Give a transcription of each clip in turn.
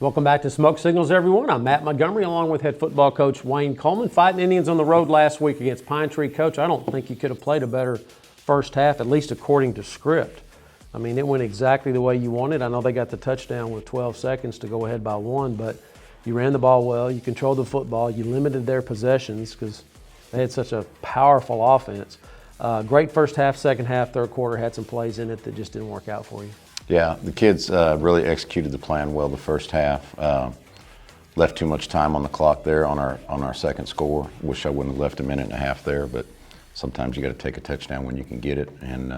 Welcome back to Smoke Signals, everyone. I'm Matt Montgomery, along with head football coach Wayne Coleman. Fighting Indians on the road last week against Pine Tree. Coach, I don't think you could have played a better first half, at least according to script. I mean, it went exactly the way you wanted. I know they got the touchdown with 12 seconds to go ahead by one, but you ran the ball well, you controlled the football, you limited their possessions because they had such a powerful offense. Great first half, second half, third quarter had some plays in it that just didn't work out for you. Yeah, the kids really executed the plan well the first half. Left too much time on the clock there on our second score. Wish I wouldn't have left a minute and a half there, but sometimes you got to take a touchdown when you can get it. And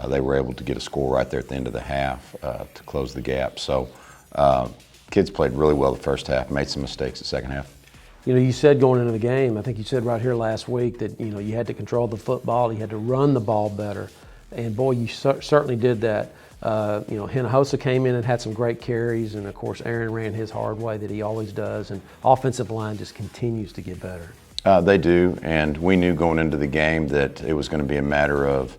they were able to get a score right there at the end of the half to close the gap. So kids played really well the first half, made some mistakes the second half. You know, you said going into the game, I think you said right here last week that, you know, you had to control the football, you had to run the ball better. And boy, you certainly did that. You know, Hinojosa came in and had some great carries, and of course Aaron ran his hard way that he always does, and offensive line just continues to get better. They do, and we knew going into the game that it was going to be a matter of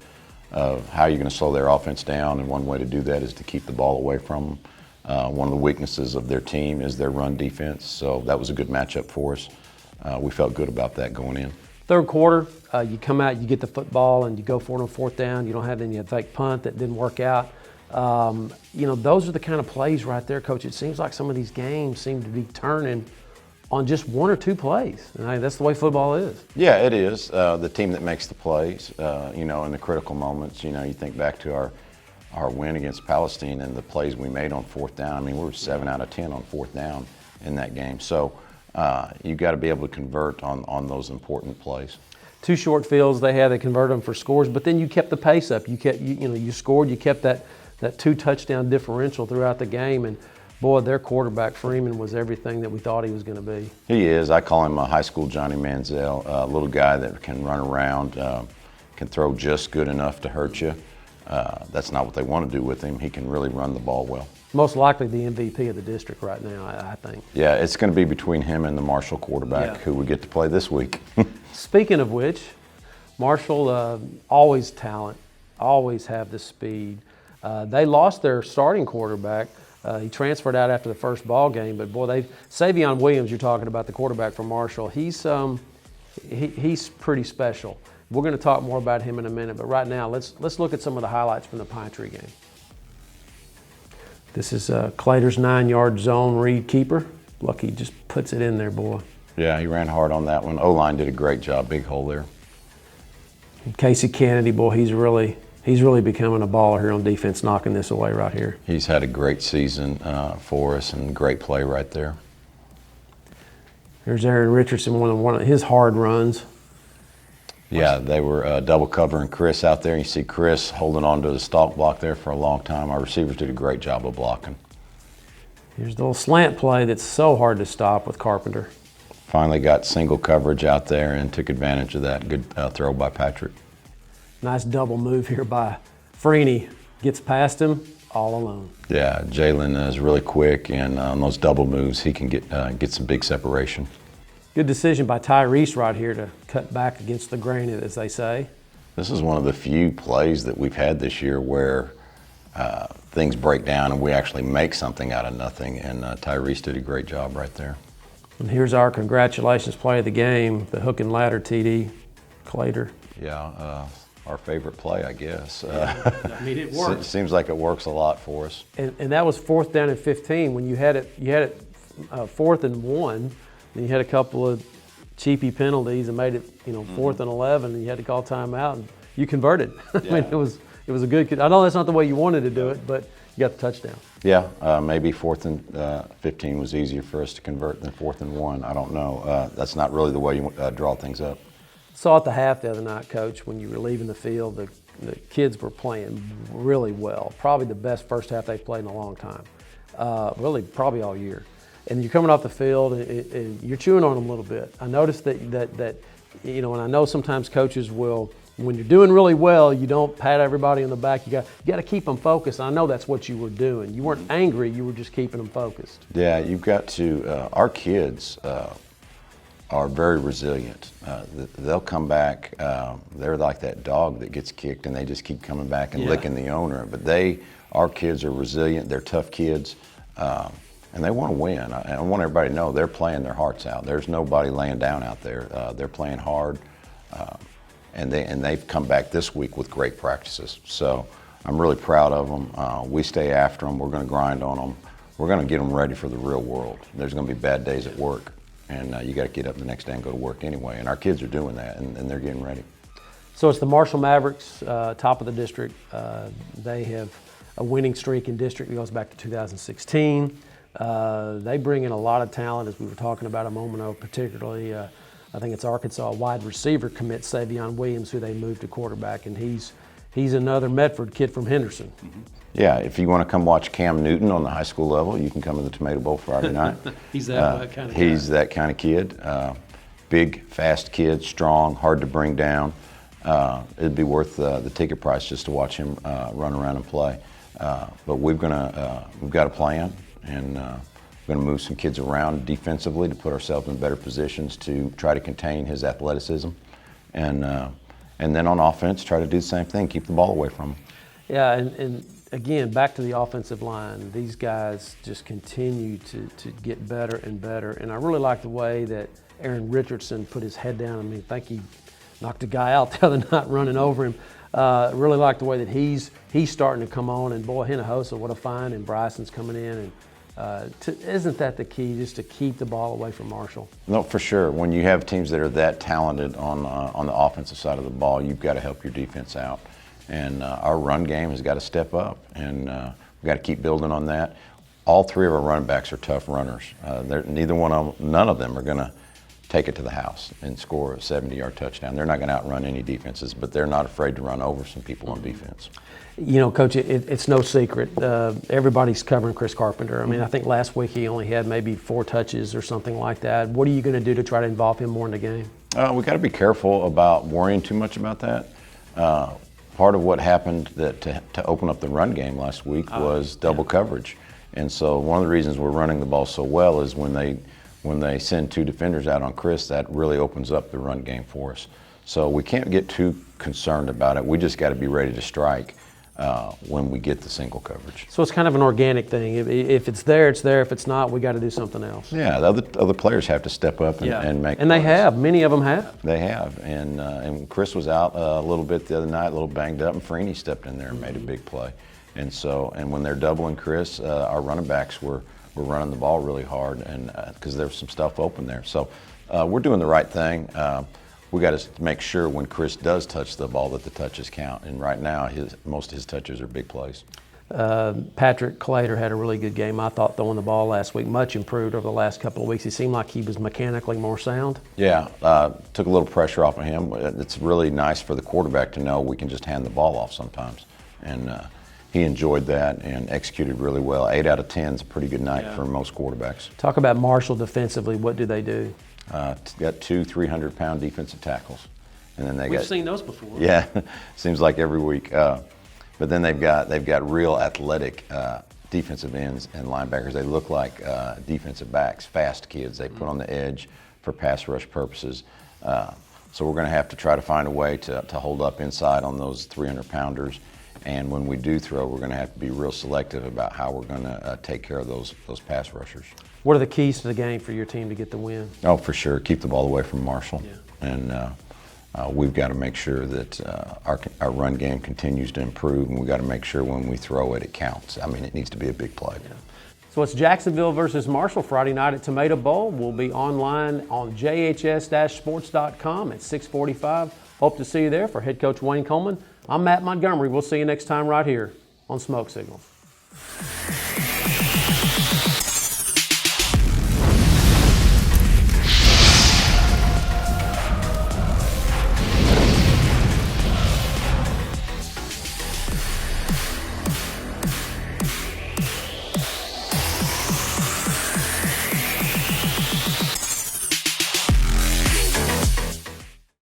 how you're going to slow their offense down, and one way to do that is to keep the ball away from them. One of the weaknesses of their team is their run defense, so that was a good matchup for us. We felt good about that going in. Third quarter, you come out, you get the football, and you go for it on fourth down. You don't have any fake punt that didn't work out. You know, those are the kind of plays right there, Coach. It seems like some of these games seem to be turning on just one or two plays. And that's the way football is. Yeah, it is. The team that makes the plays, you know, in the critical moments. You know, you think back to our win against Palestine and the plays we made on fourth down. I mean, we were 7 out of 10 on fourth down in that game. So you've got to be able to convert on those important plays. Two short fields they had, they converted them for scores, but then you kept the pace up. You scored, you kept that 2 touchdown differential throughout the game, and boy, their quarterback Freeman was everything that we thought he was going to be. He is. I call him a high school Johnny Manziel, a little guy that can run around, can throw just good enough to hurt you. That's not what they want to do with him. He can really run the ball well. Most likely the MVP of the district right now, I think. Yeah, it's going to be between him and the Marshall quarterback, who we get to play this week. Speaking of which, Marshall, always talent, always have the speed. They lost their starting quarterback. He transferred out after the first ball game, but boy, Savion Williams, you're talking about, the quarterback from Marshall, he's pretty special. We're going to talk more about him in a minute, but right now let's look at some of the highlights from the Pine Tree game. This is Clater's 9-yard zone read keeper. Lucky just puts it in there, boy. Yeah, he ran hard on that one. O-line did a great job, big hole there. And Casey Kennedy, boy, he's really becoming a baller here on defense, knocking this away right here. He's had a great season for us and great play right there. There's Aaron Richardson, one of his hard runs. Yeah, they were double covering Chris out there. You see Chris holding on to the stalk block there for a long time. Our receivers did a great job of blocking. Here's the little slant play that's so hard to stop with Carpenter. Finally got single coverage out there and took advantage of that. Good throw by Patrick. Nice double move here by Freeney. Gets past him all alone. Yeah, Jalen is really quick, and on those double moves, he can get some big separation. Good decision by Tyrese right here to cut back against the grain, as they say. This is one of the few plays that we've had this year where things break down and we actually make something out of nothing, and Tyrese did a great job right there. And here's our congratulations play of the game, the hook and ladder TD, Clater. Yeah, our favorite play, I guess. I mean, it works. It seems like it works a lot for us. And that was 4th down and 15 when you had it 4th and 1. And you had a couple of cheapy penalties and made it, 4th and 11, and you had to call timeout, and you converted. I mean, it was a good. I know that's not the way you wanted to do it, but you got the touchdown. Yeah, maybe 4th and 15 was easier for us to convert than 4th and 1. I don't know. That's not really the way you draw things up. Saw at the half the other night, Coach, when you were leaving the field, the kids were playing really well. Probably the best first half they've played in a long time. Really, probably all year. And you're coming off the field and you're chewing on them a little bit. I noticed that and I know sometimes coaches will, when you're doing really well, you don't pat everybody on the back. You got to keep them focused. I know that's what you were doing. You weren't angry. You were just keeping them focused. Yeah, you've got to. Our kids are very resilient. They'll come back. They're like that dog that gets kicked and they just keep coming back and licking the owner. But our kids are resilient. They're tough kids. and they want to win. I want everybody to know they're playing their hearts out. There's nobody laying down out there. They're playing hard, and they've come back this week with great practices. So I'm really proud of them. We stay after them. We're going to grind on them. We're going to get them ready for the real world. There's going to be bad days at work, and you got to get up the next day and go to work anyway. And our kids are doing that, and they're getting ready. So it's the Marshall Mavericks, top of the district. They have a winning streak in district that goes back to 2016. They bring in a lot of talent, as we were talking about a moment ago, particularly I think it's Arkansas wide receiver commit Savion Williams, who they moved to quarterback, and he's another Medford kid from Henderson. Mm-hmm. Yeah, if you want to come watch Cam Newton on the high school level, you can come to the Tomato Bowl Friday night. He's that kind of guy. He's that kind of kid. Big, fast kid, strong, hard to bring down. It'd be worth the ticket price just to watch him run around and play. But we've got a plan, and we're going to move some kids around defensively to put ourselves in better positions to try to contain his athleticism, and then on offense, try to do the same thing, keep the ball away from him. Yeah, and again, back to the offensive line, these guys just continue to get better and better, and I really like the way that Aaron Richardson put his head down. I mean, I think he knocked a guy out the other night running over him. Really like the way that he's starting to come on, and boy, Hinojosa, what a find, and Bryson's coming in, and isn't that the key, just to keep the ball away from Marshall? No, for sure. When you have teams that are that talented on the offensive side of the ball, you've got to help your defense out, and our run game has got to step up, and we've got to keep building on that. All three of our running backs are tough runners. None of them are going to take it to the house and score a 70-yard touchdown. They're not going to outrun any defenses, but they're not afraid to run over some people on defense. You know, Coach, it's no secret. Everybody's covering Chris Carpenter. I mean, I think last week he only had maybe 4 touches or something like that. What are you going to do to try to involve him more in the game? We got to be careful about worrying too much about that. Part of what happened to open up the run game last week was double coverage. And so one of the reasons we're running the ball so well is when they send 2 defenders out on Chris, that really opens up the run game for us. So we can't get too concerned about it. We just got to be ready to strike when we get the single coverage. So it's kind of an organic thing. If it's there, it's there. If it's not, we got to do something else. Yeah, the other players have to step up and make. And they have. Many of them have. They have. And Chris was out a little bit the other night, a little banged up, and Freeney stepped in there and made a big play. And when they're doubling Chris, our running backs were running the ball really hard, and because there was some stuff open there. So we're doing the right thing. We got to make sure when Chris does touch the ball that the touches count. And right now, most of his touches are big plays. Patrick Clater had a really good game, I thought, throwing the ball last week. Much improved over the last couple of weeks. He seemed like he was mechanically more sound. Yeah, took a little pressure off of him. It's really nice for the quarterback to know we can just hand the ball off sometimes. And he enjoyed that and executed really well. 8 out of 10 is a pretty good night for most quarterbacks. Talk about Marshall defensively. What do they do? Got 2 300-pound defensive tackles, and then We've seen those before. Yeah, seems like every week. But then they've got real athletic defensive ends and linebackers. They look like defensive backs, fast kids. They put on the edge for pass rush purposes. So we're going to have to try to find a way to hold up inside on those 300-pounders. And when we do throw, we're going to have to be real selective about how we're going to take care of those pass rushers. What are the keys to the game for your team to get the win? Oh, for sure. Keep the ball away from Marshall. Yeah. And we've got to make sure that our run game continues to improve, and we've got to make sure when we throw it, it counts. I mean, it needs to be a big play. Yeah. So it's Jacksonville versus Marshall Friday night at Tomato Bowl. We'll be online on jhs-sports.com at 6:45. Hope to see you there. For head coach Wayne Coleman, I'm Matt Montgomery. We'll see you next time right here on Smoke Signals.